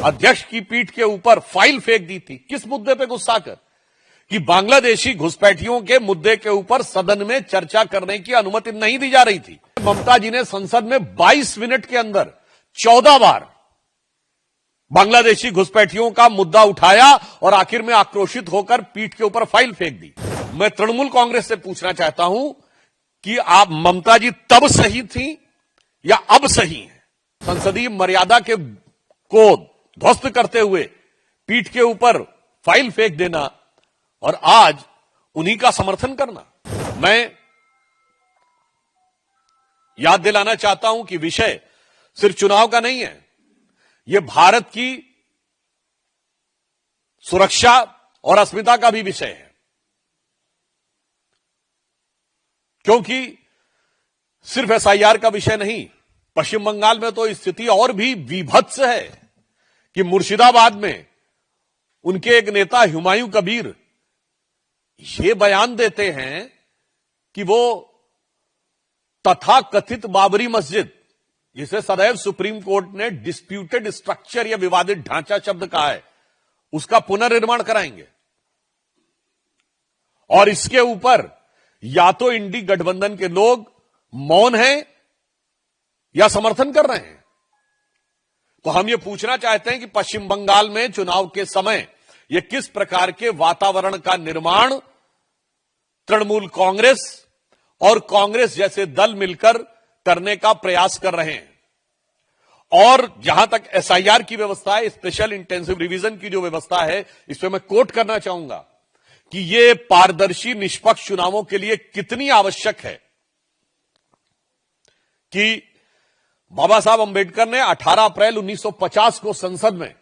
अध्यक्ष की पीठ के ऊपर फाइल फेंक दी थी। किस मुद्दे पे गुस्सा कर? कि बांग्लादेशी घुसपैठियों के मुद्दे के ऊपर सदन में चर्चा करने की अनुमति नहीं दी जा रही थी। ममता जी ने संसद में 22 मिनट के अंदर 14 बार बांग्लादेशी घुसपैठियों का मुद्दा उठाया और आखिर में आक्रोशित होकर पीठ के ऊपर फाइल फेंक दी। मैं तृणमूल कांग्रेस से पूछना चाहता हूं कि आप ममता जी तब सही थी या अब सही हैं? संसदीय मर्यादा को ध्वस्त करते हुए पीठ के ऊपर फाइल फेंक देना और आज उन्हीं का समर्थन करना। मैं याद दिलाना चाहता हूं कि विषय सिर्फ चुनाव का नहीं है, यह भारत की सुरक्षा और अस्मिता का भी विषय है। क्योंकि सिर्फ एसआईआर का विषय नहीं, पश्चिम बंगाल में तो स्थिति और भी विभत्स है कि मुर्शिदाबाद में उनके एक नेता हुमायूं कबीर ये बयान देते हैं कि वो तथाकथित बाबरी मस्जिद, जिसे सदैव सुप्रीम कोर्ट ने डिस्प्यूटेड स्ट्रक्चर या विवादित ढांचा शब्द कहा है, उसका पुनर्निर्माण कराएंगे। और इसके ऊपर या तो इंडी गठबंधन के लोग मौन हैं या समर्थन कर रहे हैं। तो हम ये पूछना चाहते हैं कि पश्चिम बंगाल में चुनाव के समय यह किस प्रकार के वातावरण का निर्माण तृणमूल कांग्रेस और कांग्रेस जैसे दल मिलकर करने का प्रयास कर रहे हैं। और जहां तक एसआईआर की व्यवस्था है, स्पेशल इंटेंसिव रिवीजन की जो व्यवस्था है, इस पर मैं कोट करना चाहूंगा कि यह पारदर्शी निष्पक्ष चुनावों के लिए कितनी आवश्यक है कि बाबा साहब अंबेडकर ने 18 अप्रैल 1950 को संसद में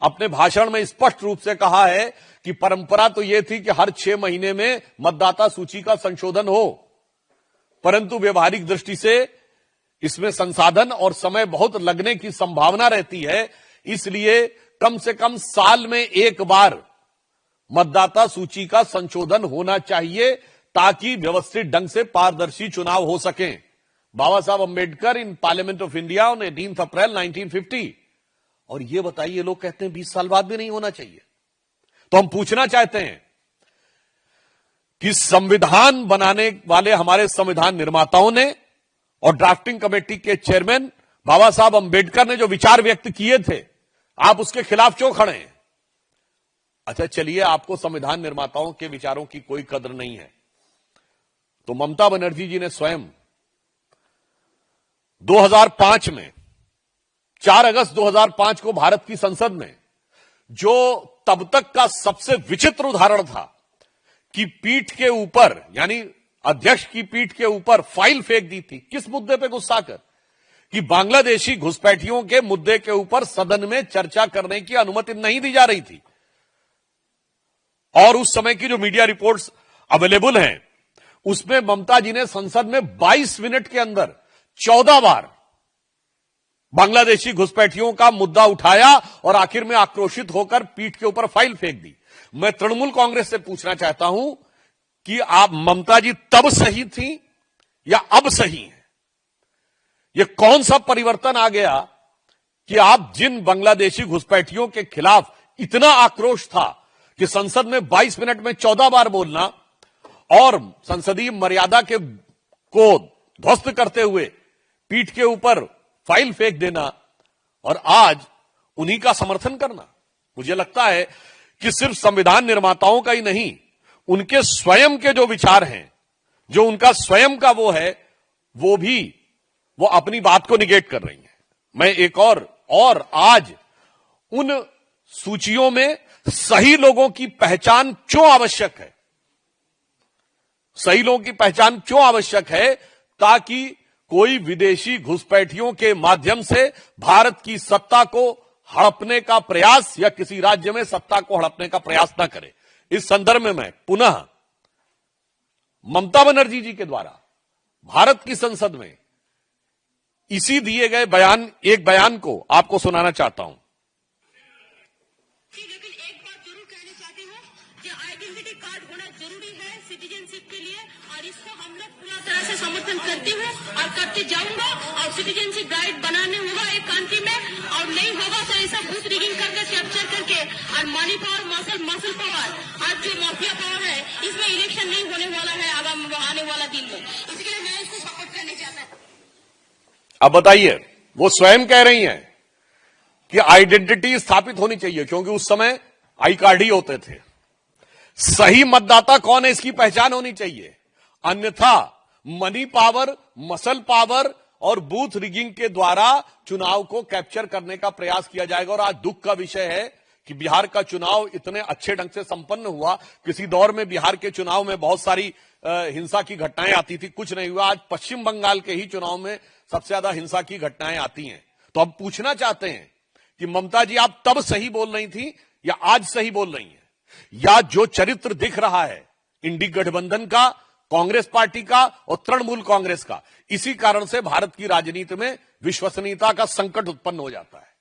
अपने भाषण में स्पष्ट रूप से कहा है कि परंपरा तो यह थी कि हर 6 महीने में मतदाता सूची का संशोधन हो, परंतु व्यवहारिक दृष्टि से इसमें संसाधन और समय बहुत लगने की संभावना रहती है, इसलिए कम से कम साल में एक बार मतदाता सूची का संशोधन होना चाहिए ताकि व्यवस्थित ढंग से पारदर्शी चुनाव हो सके। बाबा साहब Ambedkar in parliament of India on 18 अप्रैल 1950। और ये बताइए, लोग कहते हैं 20 साल बाद भी नहीं होना चाहिए। तो हम पूछना चाहते हैं कि संविधान बनाने वाले हमारे संविधान निर्माताओं ने और ड्राफ्टिंग कमेटी के चेयरमैन बाबा साहब अंबेडकर ने जो विचार व्यक्त किए थे, आप उसके खिलाफ क्यों खड़े हैं? अच्छा चलिए, आपको संविधान निर्माताओं के विचारों की कोई कदर नहीं है, तो ममता बनर्जी जी ने स्वयं 2005 में 4 अगस्त 2005 को भारत की संसद में जो तब तक का सबसे विचित्र उदाहरण था कि पीठ के ऊपर, यानी अध्यक्ष की पीठ के ऊपर फाइल फेंक दी थी। किस मुद्दे पे गुस्सा कर? कि बांग्लादेशी घुसपैठियों के मुद्दे के ऊपर सदन में चर्चा करने की अनुमति नहीं दी जा रही थी। और उस समय की जो मीडिया रिपोर्ट्स अवेलेबल हैं, उसमें ममता जी ने संसद में 22 मिनट के अंदर 14 बार बांग्लादेशी घुसपैठियों का मुद्दा उठाया और आखिर में आक्रोशित होकर पीठ के ऊपर फाइल फेंक दी। मैं तृणमूल कांग्रेस से पूछना चाहता हूं कि आप ममता जी तब सही थी या अब सही हैं? यह कौन सा परिवर्तन आ गया कि आप जिन बांग्लादेशी घुसपैठियों के खिलाफ इतना आक्रोश था कि संसद में 22 मिनट में 14 बार बोलना और संसदीय मर्यादा को ध्वस्त करते हुए पीठ के ऊपर फाइल फेंक देना और आज उन्हीं का समर्थन करना। मुझे लगता है कि सिर्फ संविधान निर्माताओं का ही नहीं, उनके स्वयं के जो विचार हैं, जो उनका स्वयं का वो है, वो अपनी बात को निगेट कर रही हैं। मैं एक और आज उन सूचियों में सही लोगों की पहचान क्यों आवश्यक है, सही लोगों की पहचान क्यों आवश्यक है, ताकि कोई विदेशी घुसपैठियों के माध्यम से भारत की सत्ता को हड़पने का प्रयास या किसी राज्य में सत्ता को हड़पने का प्रयास न करे। इस संदर्भ में मैं पुनः ममता बनर्जी जी के द्वारा भारत की संसद में इसी दिए गए एक बयान को आपको सुनाना चाहता हूं। लेकिन एक बात जरूर कहना चाहती हूँ कि आइडेंटिटी कार्ड होना जरूरी है सिटीजनशिप के लिए, और इसको हम लोग पूरा तरह से समर्थन करते हैं और करते जाऊंगा। और सिटीजनशिप गाइड बनाने होगा एक कंट्री में, और नहीं होगा तो ऐसा बूथ रिगिंग और मनी पावर मसल पावर आज जो माफिया पावर है, इसमें इलेक्शन नहीं होने वाला है आने वाला दिन में। इसके लिए मैं इसको सपोर्ट करने चाहता हूँ। अब बताइए, वो स्वयं कह रही हैं कि आइडेंटिटी स्थापित होनी चाहिए, क्योंकि उस समय आई कार्ड ही होते थे। सही मतदाता कौन है इसकी पहचान होनी चाहिए, अन्यथा मनी पावर, मसल पावर और बूथ रिगिंग के द्वारा चुनाव को कैप्चर करने का प्रयास किया जाएगा। और आज दुख का विषय है कि बिहार का चुनाव इतने अच्छे ढंग से संपन्न हुआ। किसी दौर में बिहार के चुनाव में बहुत सारी हिंसा की घटनाएं आती थी, कुछ नहीं हुआ। आज पश्चिम बंगाल के ही चुनाव में सबसे ज्यादा हिंसा की घटनाएं आती हैं। तो अब पूछना चाहते हैं कि ममता जी, आप तब सही बोल रही थी या आज सही बोल रही हैं, या जो चरित्र दिख रहा है इंडी गठबंधन का, कांग्रेस पार्टी का और तृणमूल कांग्रेस का, इसी कारण से भारत की राजनीति में विश्वसनीयता का संकट उत्पन्न हो जाता है।